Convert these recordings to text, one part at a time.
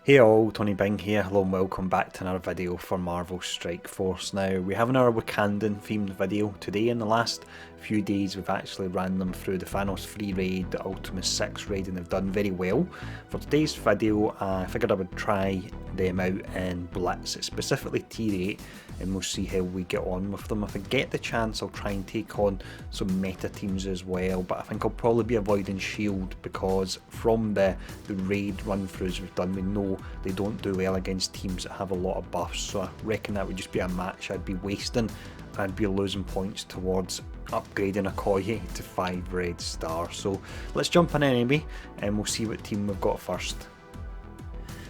Hey all, Tony Bing here, hello and welcome back to another video for Marvel Strike Force. Now, we have another Wakandan themed video today. In the last few days we've actually ran them through the Thanos 3 raid, the Ultimate 6 raid, and they've done very well. For today's video I figured I would try them out in Blitz, it's specifically tier 8, and we'll see how we get on with them. If I get the chance I'll try and take on some meta teams as well, but I think I'll probably be avoiding Shield because from the raid run throughs we've done we know they don't do well against teams that have a lot of buffs, so I reckon that would just be a match I'd be wasting and I'd be losing points towards upgrading Okoye to 5 red stars. So let's jump in anyway and we'll see what team we've got first.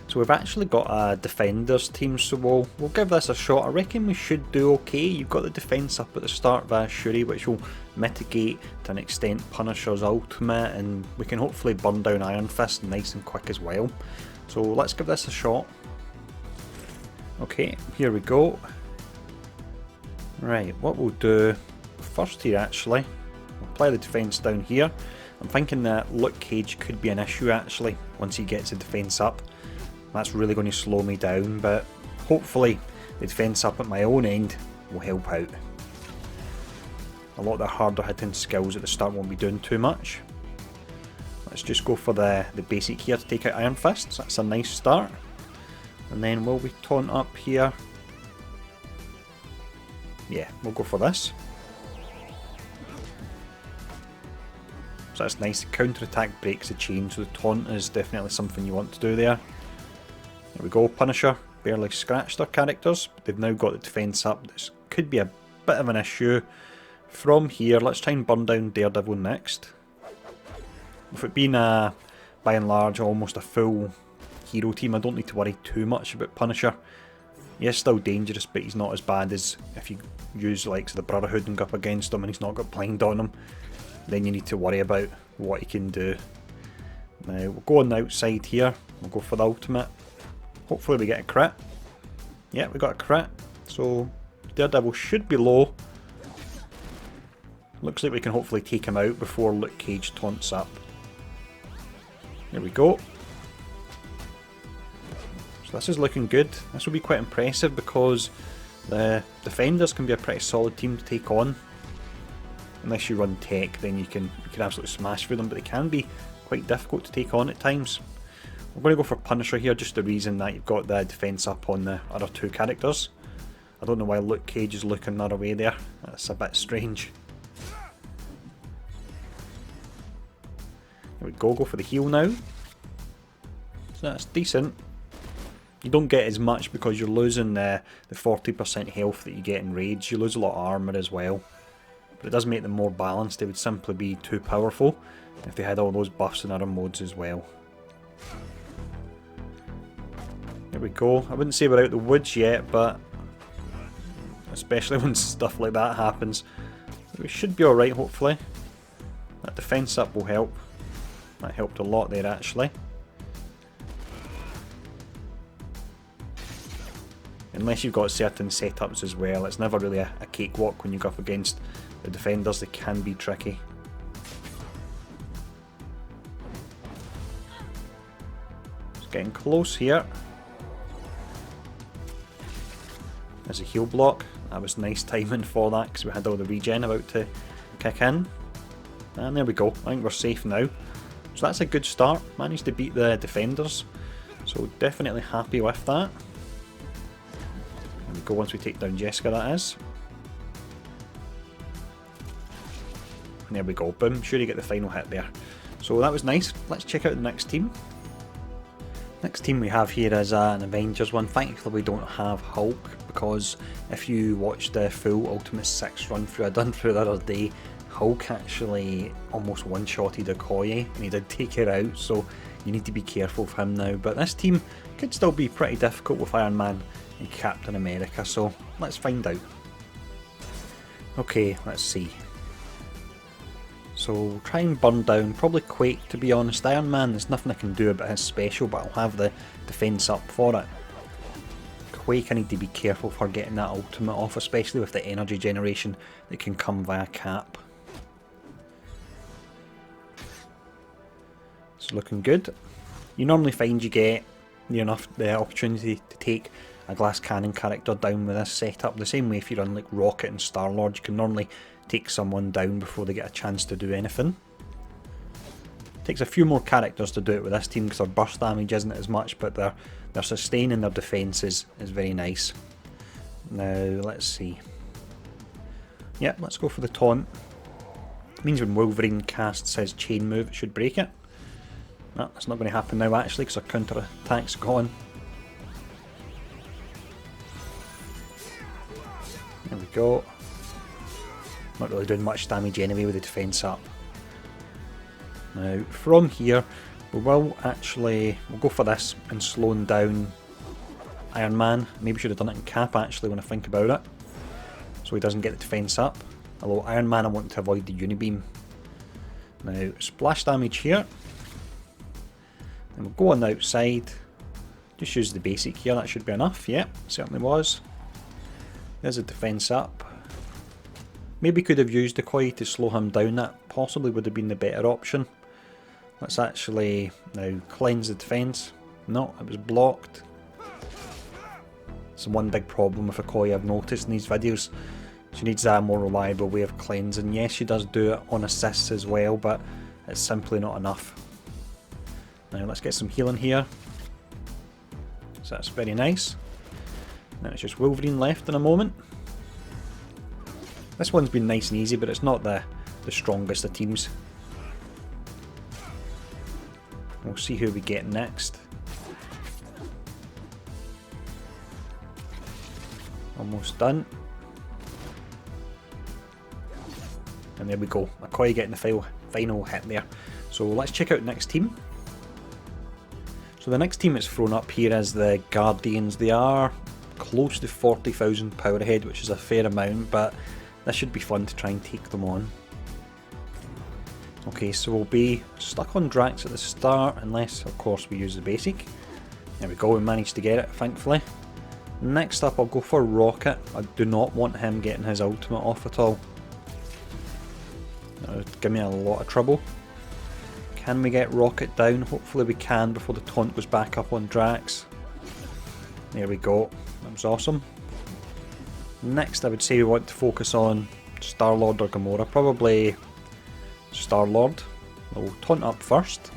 So we've actually got a defenders team, so we'll give this a shot. I reckon we should do okay. You've got the defence up at the start via Shuri, which will mitigate to an extent Punisher's ultimate, and we can hopefully burn down Iron Fist nice and quick as well. So let's give this a shot. Okay, here we go. Right, what we'll do first here actually, we'll apply the defence down here. I'm thinking that Luke Cage could be an issue actually once he gets the defence up. That's really going to slow me down, but hopefully the defence up at my own end will help out. A lot of the harder hitting skills at the start won't be doing too much. Let's just go for the basic here to take out Iron Fists. That's a nice start. And then will we taunt up here? Yeah, we'll go for this. So that's nice. The counter attack breaks the chain, so the taunt is definitely something you want to do there. There we go, Punisher barely scratched their characters, but they've now got the defence up. This could be a bit of an issue. From here, let's try and burn down Daredevil next. With it being by and large almost a full hero team, I don't need to worry too much about Punisher. He is still dangerous, but he's not as bad as if you use like the Brotherhood and go up against him and he's not got blind on him. Then you need to worry about what he can do. Now we'll go on the outside here, we'll go for the ultimate. Hopefully we get a crit. Yeah, we got a crit. So Daredevil should be low. Looks like we can hopefully take him out before Luke Cage taunts up. There we go. So this is looking good. This will be quite impressive because the defenders can be a pretty solid team to take on. Unless you run tech, then you can absolutely smash through them, but they can be quite difficult to take on at times. We're going to go for Punisher here, just the reason that you've got the defence up on the other two characters. I don't know why Luke Cage is looking the other way there. That's a bit strange. There we go for the heal now. So that's decent. You don't get as much because you're losing the 40% health that you get in raids. You lose a lot of armour as well. But it does make them more balanced. They would simply be too powerful if they had all those buffs in other modes as well. There we go. I wouldn't say we're out the woods yet, but especially when stuff like that happens, we should be alright hopefully. That defence up will help. That helped a lot there actually. Unless you've got certain setups as well, it's never really a cakewalk when you go up against the defenders. They can be tricky. It's getting close here. There's a heal block. That was nice timing for that because we had all the regen about to kick in. And there we go. I think we're safe now. So that's a good start. Managed to beat the defenders. So definitely happy with that. There we go, once we take down Jessica that is. And there we go. Boom. Sure you get the final hit there. So that was nice. Let's check out the next team. Next team we have here is an Avengers one. Thankfully we don't have Hulk because if you watch the full Ultimate 6 run through I done through the other day, Hulk actually almost one-shotted Okoye and he did take her out, so you need to be careful of him now. But this team could still be pretty difficult with Iron Man and Captain America, so let's find out. Okay, let's see. So we'll try and burn down, probably Quake to be honest. Iron Man, there's nothing I can do about his special, but I'll have the defence up for it. Quake, I need to be careful for getting that ultimate off, especially with the energy generation that can come via Cap. It's looking good. You normally find you get near enough the opportunity to take a glass cannon character down with this setup. The same way if you run like Rocket and Star-Lord, you can normally take someone down before they get a chance to do anything. Takes a few more characters to do it with this team because their burst damage isn't as much, but their sustain and their defense is very nice. Now let's see. Yep, let's go for the taunt. It means when Wolverine casts his chain move, it should break it. No, that's not going to happen now actually because our counter attack's gone. There we go. Not really doing much damage anyway with the defense up. Now from here we will actually, we'll go for this and slowing down Iron Man. Maybe should have done it in Cap actually when I think about it, so he doesn't get the defense up. Although Iron Man I want to avoid the Unibeam. Now splash damage here. Then we'll go on the outside. Just use the basic here, that should be enough. Yep, certainly was. There's a defense up. Maybe could have used Decoy to slow him down, that possibly would have been the better option. Let's actually now cleanse the defense. No, it was blocked. It's one big problem with Decoy I've noticed in these videos. She needs a more reliable way of cleansing. Yes, she does do it on assists as well, but it's simply not enough. Now let's get some healing here. So that's very nice. Then it's just Wolverine left in a moment. This one's been nice and easy, but it's not the strongest of teams. We'll see who we get next. Almost done. And there we go. McCoy getting the final hit there. So let's check out the next team. So the next team that's thrown up here is the Guardians. They are close to 40,000 power ahead, which is a fair amount, but this should be fun to try and take them on. Okay, so we'll be stuck on Drax at the start, unless of course we use the basic. There we go, we managed to get it, thankfully. Next up I'll go for Rocket. I do not want him getting his ultimate off at all. That would give me a lot of trouble. Can we get Rocket down? Hopefully we can before the taunt goes back up on Drax. There we go, that was awesome. Next I would say we want to focus on Star-Lord or Gamora, probably Star-Lord. We'll taunt up first.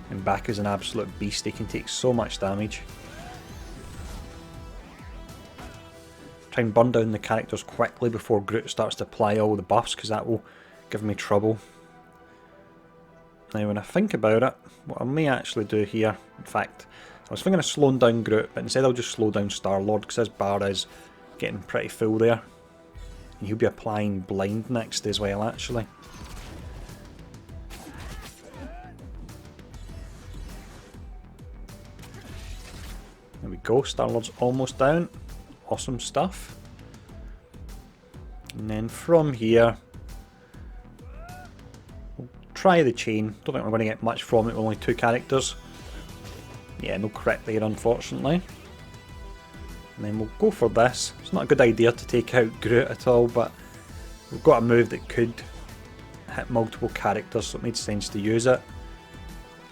And back is an absolute beast, he can take so much damage. Try and burn down the characters quickly before Groot starts to apply all the buffs, because that will give me trouble. Now when I think about it, what I may actually do here, in fact, I was thinking of slowing down Groot, but instead I'll just slow down Star-Lord because his bar is getting pretty full there. And he'll be applying blind next as well actually. There we go, Star-Lord's almost down. Awesome stuff. And then from here, we'll try the chain. Don't think we're going to get much from it with only 2 characters. Yeah, no crit there unfortunately. And then we'll go for this. It's not a good idea to take out Groot at all, but we've got a move that could hit multiple characters, so it made sense to use it.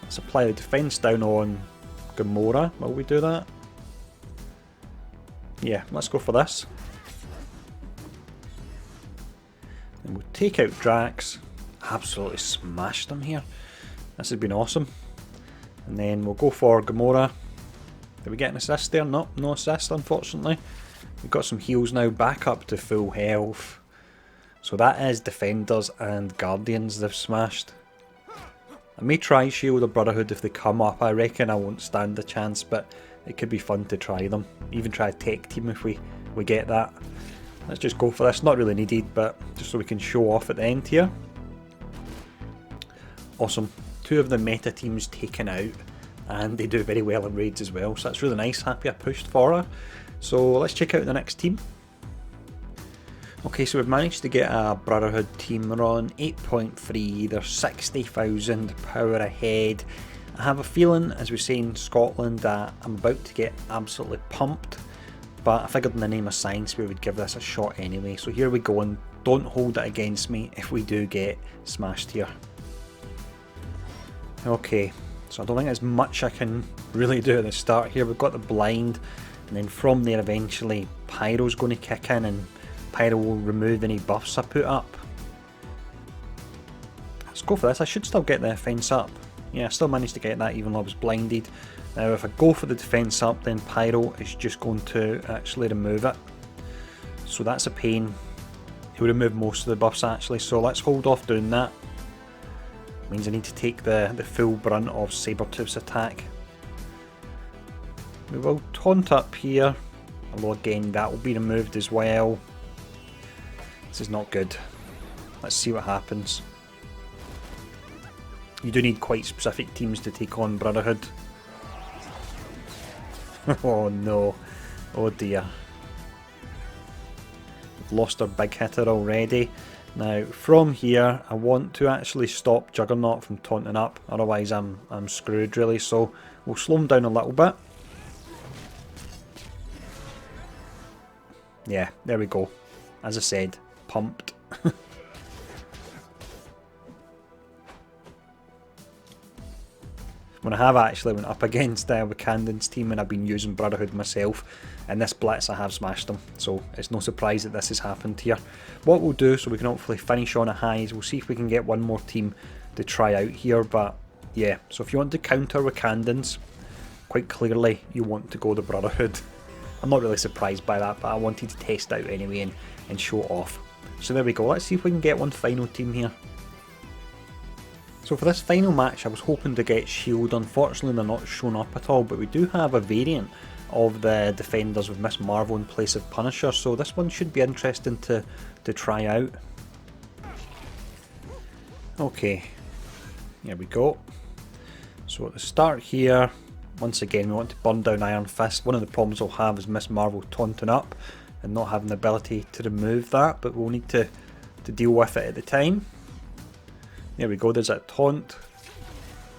Let's apply the defense down on Gamora. Will we do that? Yeah, let's go for this. And we'll take out Drax. Absolutely smashed him here. This has been awesome. And then we'll go for Gamora. Did we get an assist there? No, no assist unfortunately. We've got some heals now, back up to full health. So that is Defenders and Guardians they've smashed. I may try Shield or Brotherhood if they come up. I reckon I won't stand a chance, but it could be fun to try them. Even try a tech team if we get that. Let's just go for this. Not really needed, but just so we can show off at the end here. Awesome. 2 of the meta teams taken out, and they do very well in raids as well, so that's really nice. Happy I pushed for her. So let's check out the next team. Okay, so we've managed to get a Brotherhood team. We're on 8.3, they're 60,000 power ahead. I have a feeling, as we say in Scotland, that I'm about to get absolutely pumped, but I figured in the name of science we would give this a shot anyway. So here we go, and don't hold it against me if we do get smashed here. Okay, so I don't think there's much I can really do at the start here. We've got the blind, and then from there eventually Pyro's going to kick in and Pyro will remove any buffs I put up. Let's go for this. I should still get the defense up. Yeah, I still managed to get that even though I was blinded. Now if I go for the defense up, then Pyro is just going to actually remove it. So that's a pain. He'll remove most of the buffs actually, so let's hold off doing that. Means I need to take the full brunt of Sabertooth's attack. We will taunt up here, although again that will be removed as well. This is not good. Let's see what happens. You do need quite specific teams to take on Brotherhood. Oh no. Oh dear. We've lost our big hitter already. Now from here I want to actually stop Juggernaut from taunting up, otherwise I'm screwed really, so we'll slow him down a little bit. Yeah, there we go. As I said, pumped. When I have actually went up against Wakandans team and I've been using Brotherhood myself, in this Blitz I have smashed them, so it's no surprise that this has happened here. What we'll do, so we can hopefully finish on a high, is we'll see if we can get one more team to try out here, but yeah, so if you want to counter Wakandans, quite clearly you want to go the Brotherhood. I'm not really surprised by that, but I wanted to test out anyway and show it off. So there we go, let's see if we can get one final team here. So for this final match I was hoping to get Shield. Unfortunately they're not shown up at all, but we do have a variant of the Defenders with Miss Marvel in place of Punisher, so this one should be interesting to try out. Okay, here we go. So at the start here, once again we want to burn down Iron Fist. One of the problems we'll have is Miss Marvel taunting up and not having the ability to remove that, but we'll need to deal with it at the time. There we go, there's that taunt.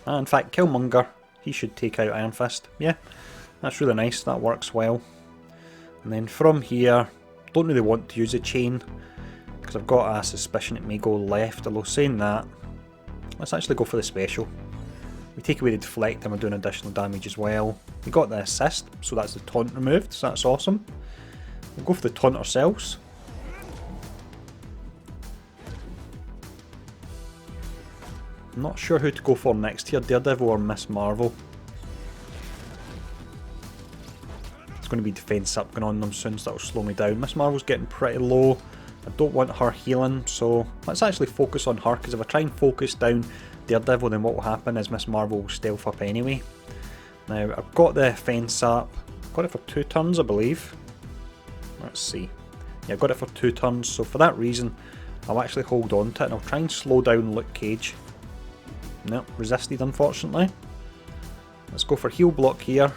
In fact, Killmonger, he should take out Iron Fist. Yeah, that's really nice, that works well. And then from here, don't really want to use a chain, because I've got a suspicion it may go left, although saying that, let's actually go for the special. We take away the deflect and we're doing additional damage as well. We got the assist, so that's the taunt removed, so that's awesome. We'll go for the taunt ourselves. I'm not sure who to go for next here, Daredevil or Miss Marvel. It's going to be defense up going on them soon, so that'll slow me down. Miss Marvel's getting pretty low. I don't want her healing, so let's actually focus on her, because if I try and focus down Daredevil, then what will happen is Miss Marvel will stealth up anyway. Now I've got the fence up, got it for 2 turns I believe. Let's see. Yeah, I've got it for 2 turns, so for that reason I'll actually hold on to it and I'll try and slow down Luke Cage. Nope, resisted unfortunately. Let's go for heal block here.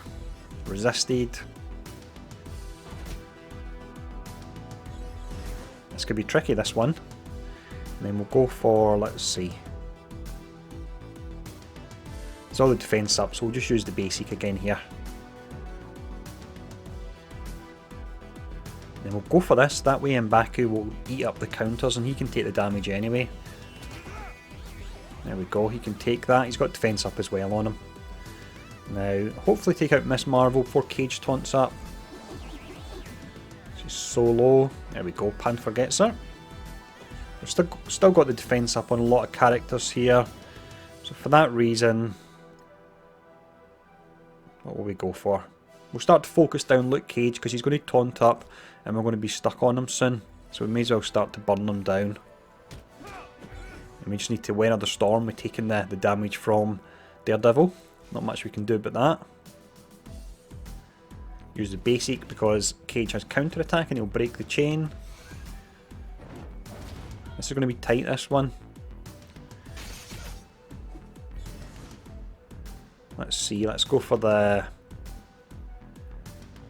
Resisted. This could be tricky, this one. And then we'll go for, let's see. It's all the defense up, so we'll just use the basic again here. Then we'll go for this, that way M'Baku will eat up the counters and he can take the damage anyway. There we go, he can take that. He's got defense up as well on him. Now, hopefully take out Miss Marvel before Cage taunts up. She's so low. There we go, Panther gets her. We've still got the defense up on a lot of characters here. So for that reason, what will we go for? We'll start to focus down Luke Cage because he's going to taunt up and we're going to be stuck on him soon. So we may as well start to burn him down. And we just need to weather the storm. We're taking the damage from Daredevil. Not much we can do about that. Use the basic because Cage has counter attack and he'll break the chain. This is going to be tight, this one. Let's see, let's go for the...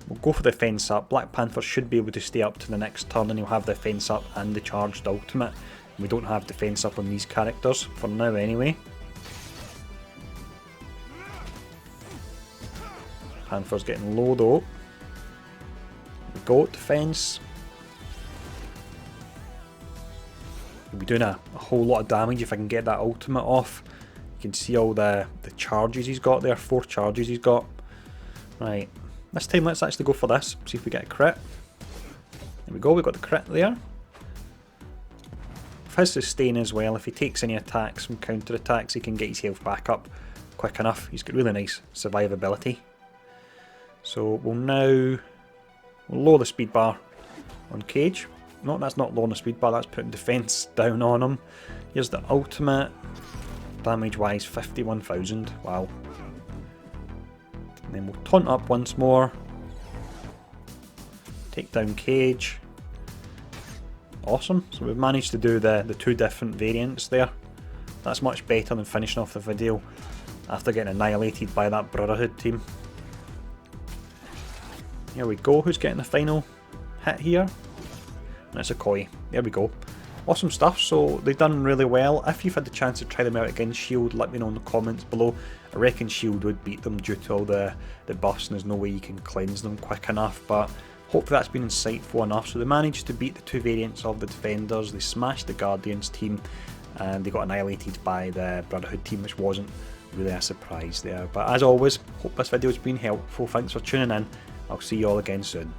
We'll go for the fence up. Black Panther should be able to stay up to the next turn and he'll have the fence up and the charged ultimate. We don't have defense up on these characters, for now anyway. Panther's getting low though. We go, defense. We'll be doing a whole lot of damage if I can get that ultimate off. You can see all the charges he's got there, 4 charges he's got. Right, this time let's actually go for this, see if we get a crit. There we go, we got the crit there. With his sustain as well, if he takes any attacks from counter attacks, he can get his health back up quick enough. He's got really nice survivability. So we'll lower the speed bar on Cage. No, that's not lowering the speed bar, that's putting defense down on him. Here's the ultimate. Damage wise, 51,000. Wow. And then we'll taunt up once more. Take down Cage. Awesome. So we've managed to do the 2 different variants there. That's much better than finishing off the video after getting annihilated by that Brotherhood team. Here we go. Who's getting the final hit here? And it's a Koi. There we go. Awesome stuff. So they've done really well. If you've had the chance to try them out against Shield, let me know in the comments below. I reckon Shield would beat them due to all the buffs, and there's no way you can cleanse them quick enough, but hopefully that's been insightful enough. So they managed to beat the 2 variants of the Defenders, they smashed the Guardians team, and they got annihilated by the Brotherhood team, which wasn't really a surprise there. But as always, hope this video has been helpful. Thanks for tuning in. I'll see you all again soon.